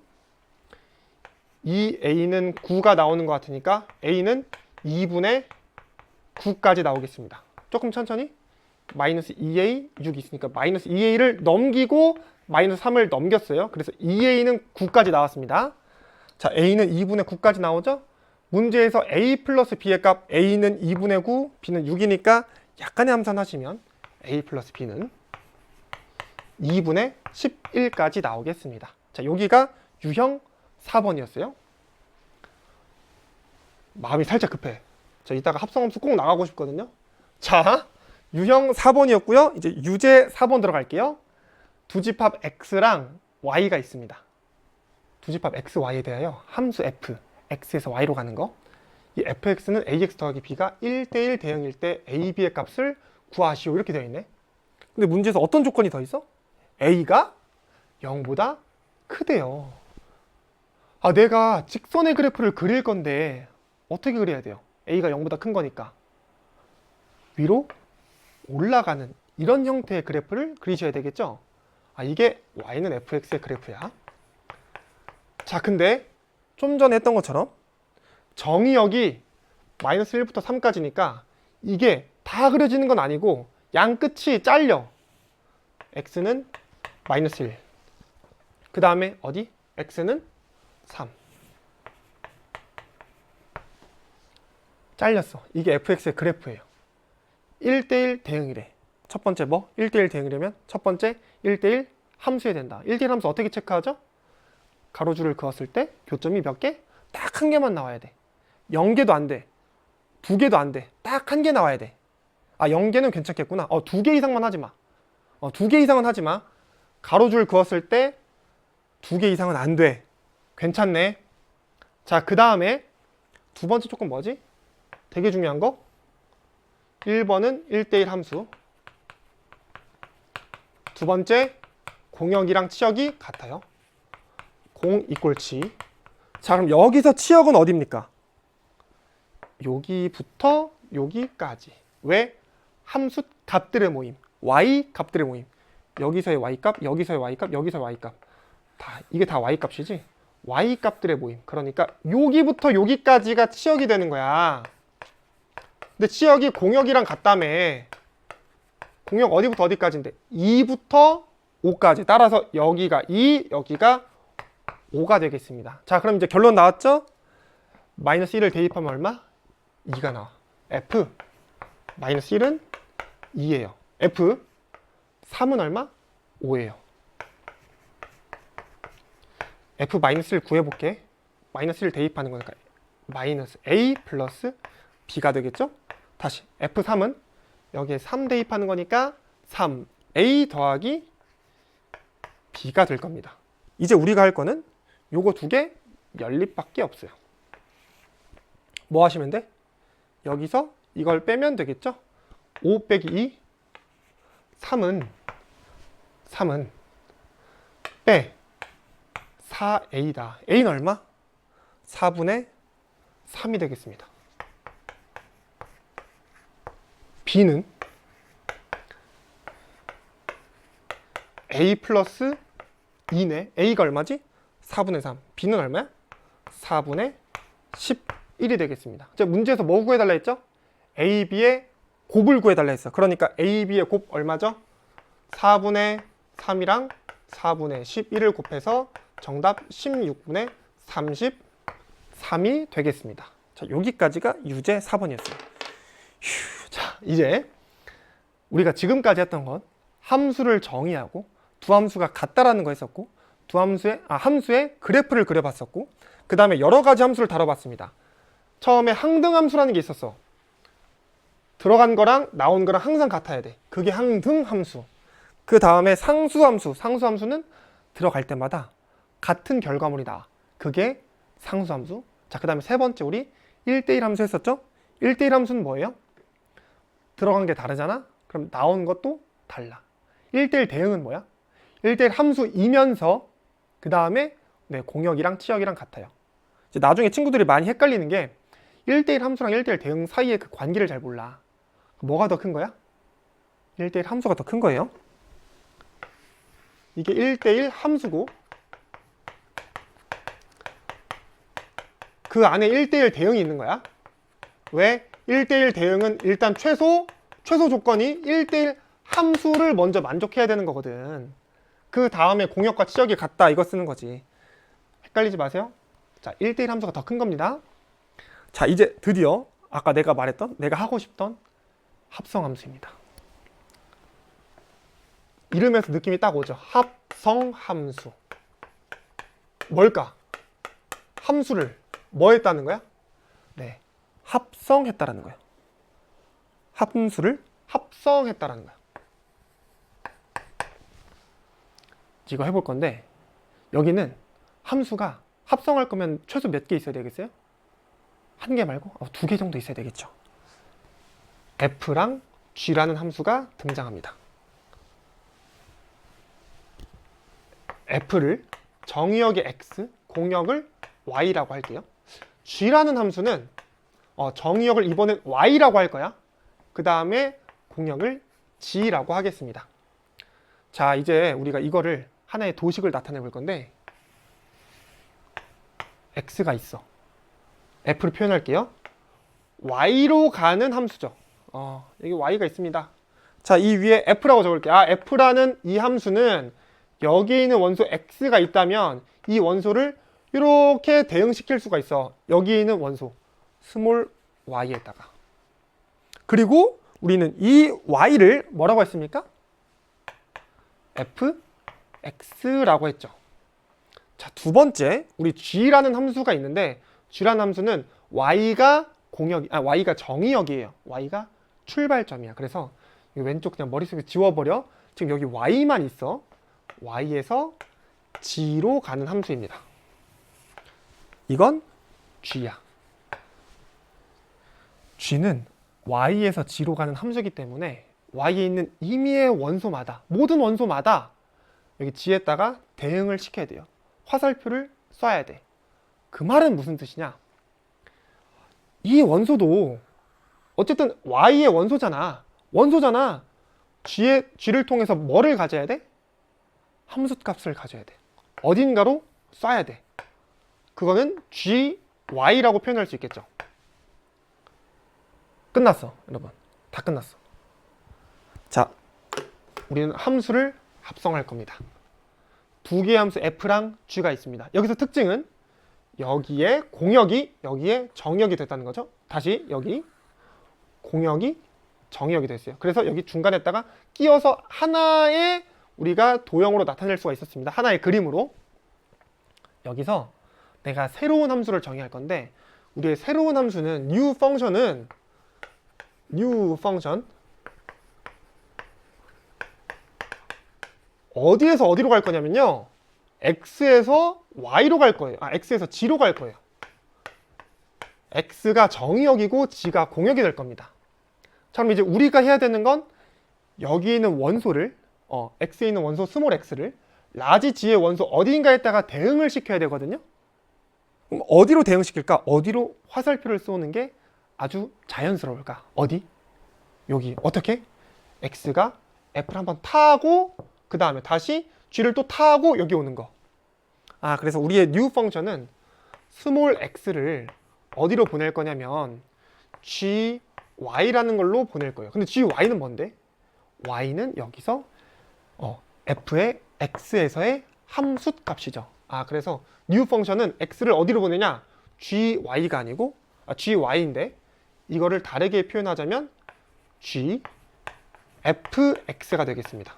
이 A는 9가 나오는 것 같으니까 A는 2분의 9까지 나오겠습니다. 조금 천천히. 마이너스 2A 6이 있으니까 마이너스 2A를 넘기고 마이너스 3을 넘겼어요. 그래서 2A는 9까지 나왔습니다. 자, A는 2분의 9까지 나오죠? 문제에서 A 플러스 B의 값 A는 2분의 9, B는 6이니까 약간의 함산하시면 A 플러스 B는 2분의 11까지 나오겠습니다. 자, 여기가 유형 4번이었어요. 마음이 살짝 급해. 자, 이따가 합성함수 꼭 나가고 싶거든요. 자, 유형 4번이었고요. 이제 유제 4번 들어갈게요. 두 집합 x랑 y가 있습니다. 두 집합 x, y에 대하여 함수 f, x에서 y로 가는 거. 이 fx는 ax 더하기 b가 1대1 대응일 때 a, b의 값을 구하시오. 이렇게 되어 있네. 근데 문제에서 어떤 조건이 더 있어? a가 0보다 크대요. 내가 직선의 그래프를 그릴 건데 어떻게 그려야 돼요? a가 0보다 큰 거니까 위로 올라가는 이런 형태의 그래프를 그리셔야 되겠죠? 이게 y는 fx의 그래프야. 자, 근데 좀 전에 했던 것처럼 정의역이 마이너스 1부터 3까지니까 이게 다 그려지는 건 아니고 양 끝이 잘려. x는 마이너스 1. 그 다음에 어디? x는 3. 잘렸어. 이게 fx의 그래프예요. 1대1 대응이래. 첫 번째 뭐? 1대1 대응이려면 첫 번째 1대1 함수해야 된다. 1대1 함수 어떻게 체크하죠? 가로줄을 그었을 때 교점이 몇 개? 딱 한 개만 나와야 돼. 0개도 안 돼. 2개도 안 돼. 딱 한 개 나와야 돼. 0개는 괜찮겠구나. 2개 이상만 하지 마. 2개 이상은 하지 마. 가로줄 그었을 때 2개 이상은 안 돼. 괜찮네. 자, 그 다음에 두 번째 조건 뭐지? 되게 중요한 거. 1번은 1대1 함수. 두 번째, 공역이랑 치역이 같아요. 공 이꼴 치. 자, 그럼 여기서 치역은 어디입니까? 여기부터 여기까지. 왜? 함수 값들의 모임. y 값들의 모임. 여기서의 y값, 여기서의 y값, 여기서의 y값. 이게 다 y값이지? y값들의 모임. 그러니까 여기부터 여기까지가 치역이 되는 거야. 근데 치역이 공역이랑 같다며. 공역 어디부터 어디까지인데? 2부터 5까지. 따라서 여기가 2, 여기가 5가 되겠습니다. 자, 그럼 이제 결론 나왔죠? 마이너스 1을 대입하면 얼마? 2가 나와. F 마이너스 1은 2예요. F 3은 얼마? 5예요. F 마이너스 1 구해볼게. 마이너스 1 대입하는 거니까 마이너스 A 플러스 B가 되겠죠? 다시 F3은 여기에 3 대입하는 거니까 3A 더하기 B가 될 겁니다. 이제 우리가 할 거는 요거 두 개 연립밖에 없어요. 뭐 하시면 돼? 여기서 이걸 빼면 되겠죠? 5 빼기 2 3은 빼 4A다. A는 얼마? 4분의 3이 되겠습니다. B는 A 플러스 2네. A가 얼마지? 4분의 3. B는 얼마야? 4분의 11이 되겠습니다. 제가 문제에서 뭐 구해달라 했죠? A, B의 곱을 구해달라 했어. 그러니까 A, B의 곱 얼마죠? 4분의 3이랑 4분의 11을 곱해서 정답 16분의 33이 되겠습니다. 자, 여기까지가 유제 4번이었어요. 자, 이제 우리가 지금까지 했던 건 함수를 정의하고 두 함수가 같다라는 거 했었고, 함수의 그래프를 그려봤었고, 그 다음에 여러 가지 함수를 다뤄봤습니다. 처음에 항등함수라는 게 있었어. 들어간 거랑 나온 거랑 항상 같아야 돼. 그게 항등함수. 그 다음에 상수함수. 상수함수는 들어갈 때마다 같은 결과물이 나와. 그게 상수함수. 자, 그 다음에 세 번째 우리 1대1 함수 했었죠? 1대1 함수는 뭐예요? 들어간 게 다르잖아? 그럼 나온 것도 달라. 1대1 대응은 뭐야? 1대1 함수이면서 그 다음에 공역이랑 치역이랑 같아요. 이제 나중에 친구들이 많이 헷갈리는 게 1대1 함수랑 1대1 대응 사이의 그 관계를 잘 몰라. 뭐가 더 큰 거야? 1대1 함수가 더 큰 거예요. 이게 1대1 함수고 그 안에 1대1 대응이 있는 거야. 왜? 1대1 대응은 일단 최소 조건이 1대1 함수를 먼저 만족해야 되는 거거든. 그 다음에 공역과 치역이 같다 이거 쓰는 거지. 헷갈리지 마세요. 자, 1대1 함수가 더 큰 겁니다. 자, 이제 드디어 아까 내가 말했던 내가 하고 싶던 합성함수입니다. 이름에서 느낌이 딱 오죠. 합성함수. 뭘까? 함수를 뭐 했다는 거야? 네, 합성했다라는 거예요. 함수를 합성했다라는 거야. 이거 해볼 건데 여기는 함수가 합성할 거면 최소 몇 개 있어야 되겠어요? 한 개 말고 두 개 정도 있어야 되겠죠. f랑 g라는 함수가 등장합니다. f를 정의역의 x, 공역을 y라고 할게요. g라는 함수는 정의역을 이번엔 y라고 할 거야. 그 다음에 공역을 g라고 하겠습니다. 자, 이제 우리가 이거를 하나의 도식을 나타내 볼 건데 x가 있어. f를 표현할게요. y로 가는 함수죠. 여기 y가 있습니다. 자, 이 위에 f라고 적을게요. f라는 이 함수는 여기 있는 원소 x가 있다면 이 원소를 이렇게 대응시킬 수가 있어. 여기 있는 원소 스몰 y에다가. 그리고 우리는 이 y를 뭐라고 했습니까? fx라고 했죠. 자, 두 번째 우리 g라는 함수가 있는데 g라는 함수는 y가 정의역이에요. y가 출발점이야. 그래서 이 왼쪽 그냥 머릿속에 지워버려. 지금 여기 y만 있어. y에서 g로 가는 함수입니다. 이건 g야. g는 y에서 g로 가는 함수이기 때문에 y에 있는 임의의 원소마다, 모든 원소마다 여기 g에다가 대응을 시켜야 돼요. 화살표를 쏴야 돼. 그 말은 무슨 뜻이냐? 이 원소도 어쨌든 y의 원소잖아. g를 통해서 뭐를 가져야 돼? 함수값을 가져야 돼. 어딘가로 쏴야 돼. 그거는 gy라고 표현할 수 있겠죠. 끝났어, 여러분. 다 끝났어. 자, 우리는 함수를 합성할 겁니다. 두 개의 함수 f랑 g가 있습니다. 여기서 특징은 여기에 공역이, 여기에 정역이 됐다는 거죠. 다시 여기 공역이 정역이 됐어요. 그래서 여기 중간에다가 끼워서 하나의 우리가 도형으로 나타낼 수가 있었습니다. 하나의 그림으로. 여기서 내가 새로운 함수를 정의할 건데, 우리의 새로운 함수는 new 펑션 어디에서 어디로 갈 거냐면요, x에서 y로 갈 거예요. x에서 g로 갈 거예요. x가 정의역이고 g가 공역이 될 겁니다. 자, 그럼 이제 우리가 해야 되는 건 여기 있는 원소를 x에 있는 원소 스몰 x를 라지 g의 원소 어딘가에다가 대응을 시켜야 되거든요. 그럼 어디로 대응시킬까? 어디로 화살표를 쏘는 게 아주 자연스러울까? 어디? 여기. 어떻게? x가 f를 한번 타고 그 다음에 다시 g를 또 타고 여기 오는 거. 그래서 우리의 new 펑션은 스몰 x를 어디로 보낼 거냐면 gy라는 걸로 보낼 거예요. 근데 gy는 뭔데? y는 여기서 f의 x에서의 함수 값이죠. 그래서 new 펑션은 x를 어디로 보내냐? gy가 아니고 gy인데 이거를 다르게 표현하자면 fx가 되겠습니다.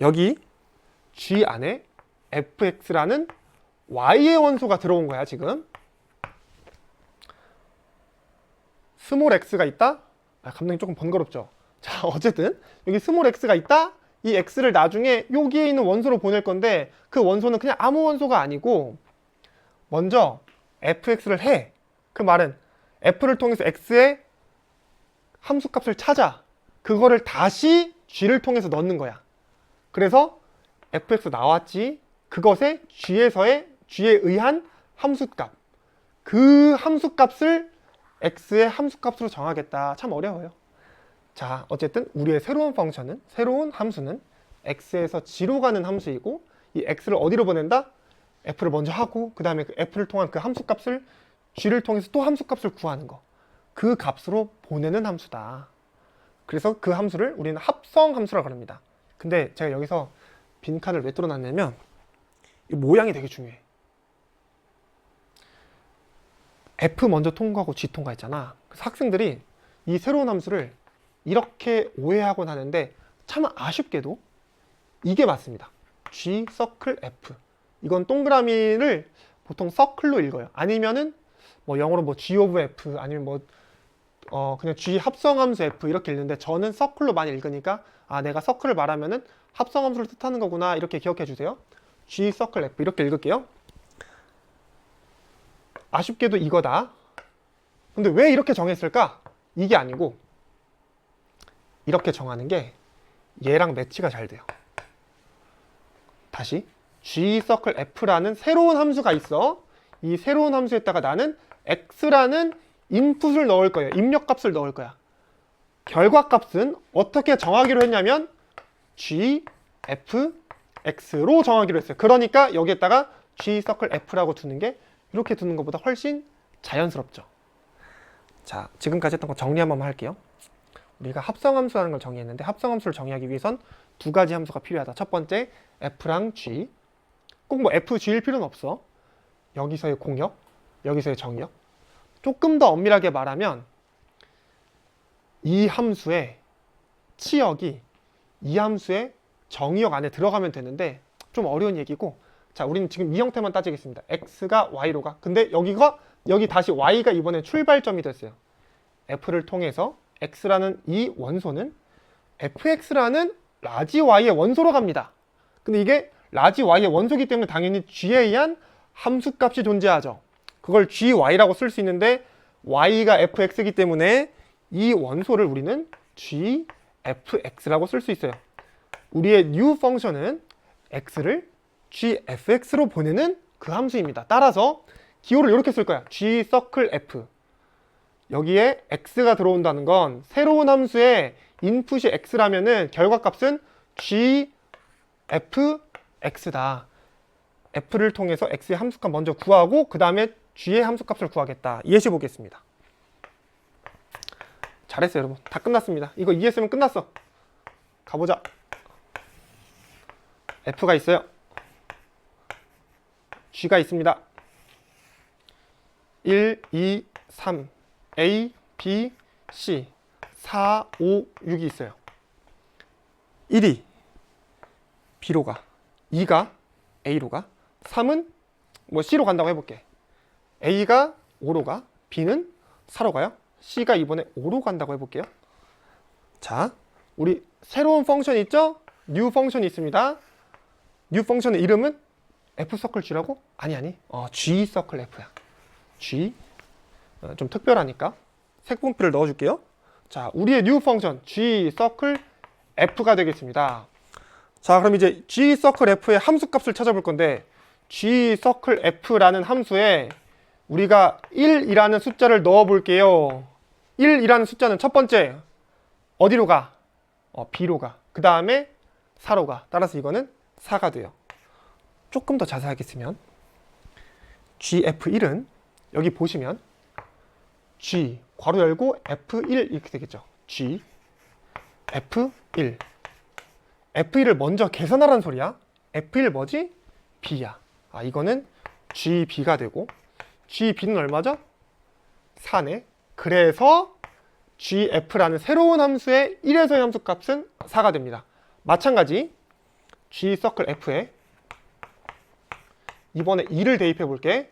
여기 g 안에 fx라는 y의 원소가 들어온 거야. 지금 스몰 x가 있다? 감독님 조금 번거롭죠? 자, 어쨌든 여기 스몰 x가 있다? 이 x를 나중에 여기에 있는 원소로 보낼 건데, 그 원소는 그냥 아무 원소가 아니고 먼저 fx를 해. 그 말은 f를 통해서 x의 함수값을 찾아. 그거를 다시 g를 통해서 넣는 거야. 그래서 fx 나왔지. 그것에 g에 의한 함수값. 그 함수값을 x의 함수값으로 정하겠다. 참 어려워요. 자, 어쨌든 우리의 새로운 함수는 x에서 g로 가는 함수이고, 이 x를 어디로 보낸다? f를 먼저 하고 그 다음에 그 f를 통한 그 함수값을 g를 통해서 또 함수값을 구하는 거. 그 값으로 보내는 함수다. 그래서 그 함수를 우리는 합성 함수라고 합니다. 근데 제가 여기서 빈칸을 왜 뚫어놨냐면 이 모양이 되게 중요해. F 먼저 통과하고 G 통과했잖아. 그래서 학생들이 이 새로운 함수를 이렇게 오해하곤 하는데 참 아쉽게도 이게 맞습니다. G 서클 F. 이건 동그라미를 보통 서클로 읽어요. 아니면은 뭐 영어로 뭐 G of F 아니면 뭐 그냥 G 합성함수 F 이렇게 읽는데, 저는 서클로 많이 읽으니까 내가 서클을 말하면은 합성함수를 뜻하는 거구나 이렇게 기억해 주세요. G 서클 F 이렇게 읽을게요. 아쉽게도 이거다. 근데 왜 이렇게 정했을까? 이게 아니고 이렇게 정하는 게 얘랑 매치가 잘 돼요. 다시 G 서클 F라는 새로운 함수가 있어. 이 새로운 함수에다가 나는 X라는 인풋을 넣을 거예요. 입력값을 넣을 거야. 결과값은 어떻게 정하기로 했냐면 G, F, X로 정하기로 했어요. 그러니까 여기에다가 G 서클 F라고 두는 게 이렇게 두는 것보다 훨씬 자연스럽죠. 자, 지금까지 했던 거 정리 한번 할게요. 우리가 합성함수라는 걸 정의했는데, 합성함수를 정의하기 위해선 두 가지 함수가 필요하다. 첫 번째, F랑 G. 꼭 뭐 F, G일 필요는 없어. 여기서의 공역, 여기서의 정역. 조금 더 엄밀하게 말하면 이 함수의 치역이 이 함수의 정의역 안에 들어가면 되는데 좀 어려운 얘기고, 자, 우리는 지금 이 형태만 따지겠습니다. x가 y로 가. 근데 여기 다시 y가 이번에 출발점이 됐어요. f를 통해서 x라는 이 원소는 fx라는 라지 y의 원소로 갑니다. 근데 이게 라지 y의 원소이기 때문에 당연히 g에 의한 함수값이 존재하죠. 그걸 gy라고 쓸 수 있는데 y가 fx이기 때문에 이 원소를 우리는 gfx라고 쓸 수 있어요. 우리의 new 펑션은 x를 gfx로 보내는 그 함수입니다. 따라서 기호를 이렇게 쓸 거야. g_f. 여기에 x가 들어온다는 건 새로운 함수의 인풋이 x라면은 결과값은 gfx다. f를 통해서 x의 함수값 먼저 구하고 그 다음에 g의 함수값을 구하겠다. 이해해 보겠습니다. 잘했어요, 여러분. 다 끝났습니다. 이거 이해했으면 끝났어. 가보자. f가 있어요. g가 있습니다. 1, 2, 3, a, b, c 4, 5, 6이 있어요. 1이 b로 가, 2가 a로 가, 3은 뭐 c로 간다고 해볼게. a가 5로 가, b는 4로 가요. c가 이번에 5로 간다고 해볼게요. 자, 우리 새로운 펑션이 있죠? new 펑션이 있습니다. new 펑션의 이름은 f_g 라고? 아니 g_f야. g 좀 특별하니까 색분필을 넣어줄게요. 자, 우리의 new 펑션 g_f가 되겠습니다. 자, 그럼 이제 g_f의 함수값을 찾아볼 건데 g_f라는 함수에 우리가 1이라는 숫자를 넣어 볼게요. 1이라는 숫자는 첫 번째 어디로 가? b로 가. 그 다음에 4로 가. 따라서 이거는 4가 돼요. 조금 더 자세하게 쓰면 gf1은 여기 보시면 g 괄호 열고 f1 이렇게 되겠죠. g f1 f1을 먼저 계산하라는 소리야. f1 뭐지? b야. 아, 이거는 gb가 되고 gb는 얼마죠? 4네. 그래서 gf라는 새로운 함수의 1에서의 함수값은 4가 됩니다. 마찬가지 g_f에 이번에 2를 대입해 볼게.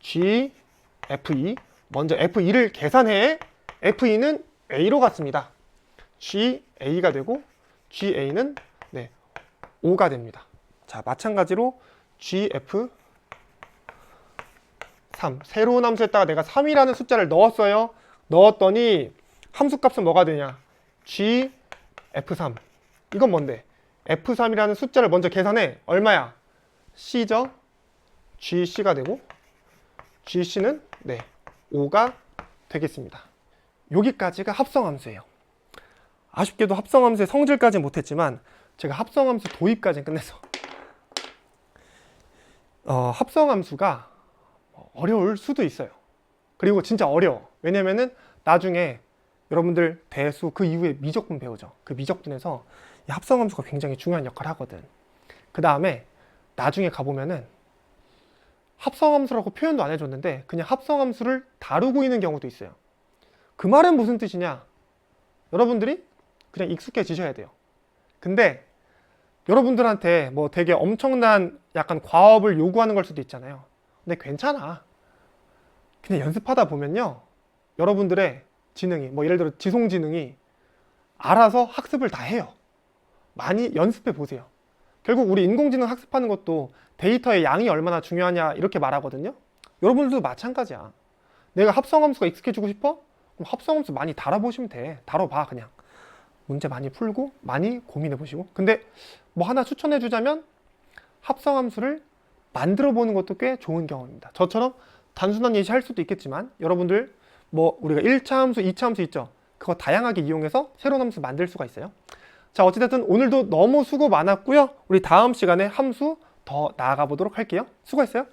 gf2 먼저 f2를 계산해. f2는 a로 갔습니다. ga가 되고 ga는 5가 됩니다. 자, 마찬가지로 gf3 새로운 함수에다가 내가 3이라는 숫자를 넣었어요. 넣었더니 함수값은 뭐가 되냐? gf3 이건 뭔데? f3이라는 숫자를 먼저 계산해. 얼마야? c죠? gc가 되고 gc는 5가 되겠습니다. 여기까지가 합성함수예요. 아쉽게도 합성함수의 성질까지는 못했지만 제가 합성함수 도입까지는 끝냈어. 합성함수가 어려울 수도 있어요. 그리고 진짜 어려워. 왜냐면은 나중에 여러분들 대수 그 이후에 미적분 배우죠. 그 미적분에서 이 합성함수가 굉장히 중요한 역할을 하거든. 그 다음에 나중에 가보면은 합성함수라고 표현도 안 해줬는데 그냥 합성함수를 다루고 있는 경우도 있어요. 그 말은 무슨 뜻이냐? 여러분들이 그냥 익숙해지셔야 돼요. 근데 여러분들한테 뭐 되게 엄청난 약간 과업을 요구하는 걸 수도 있잖아요. 근데 괜찮아. 그냥 연습하다 보면요, 여러분들의 지능이, 뭐 예를 들어 지송지능이 알아서 학습을 다 해요. 많이 연습해 보세요. 결국 우리 인공지능 학습하는 것도 데이터의 양이 얼마나 중요하냐 이렇게 말하거든요. 여러분들도 마찬가지야. 내가 합성함수가 익숙해지고 싶어? 그럼 합성함수 많이 다뤄보시면 돼. 다뤄봐. 그냥 문제 많이 풀고 많이 고민해 보시고. 근데 뭐 하나 추천해 주자면 합성함수를 만들어 보는 것도 꽤 좋은 경험입니다. 저처럼 단순한 예시 할 수도 있겠지만 여러분들 뭐 우리가 1차 함수, 2차 함수 있죠. 그거 다양하게 이용해서 새로운 함수 만들 수가 있어요. 자, 어찌됐든 오늘도 너무 수고 많았고요. 우리 다음 시간에 함수 더 나아가 보도록 할게요. 수고했어요.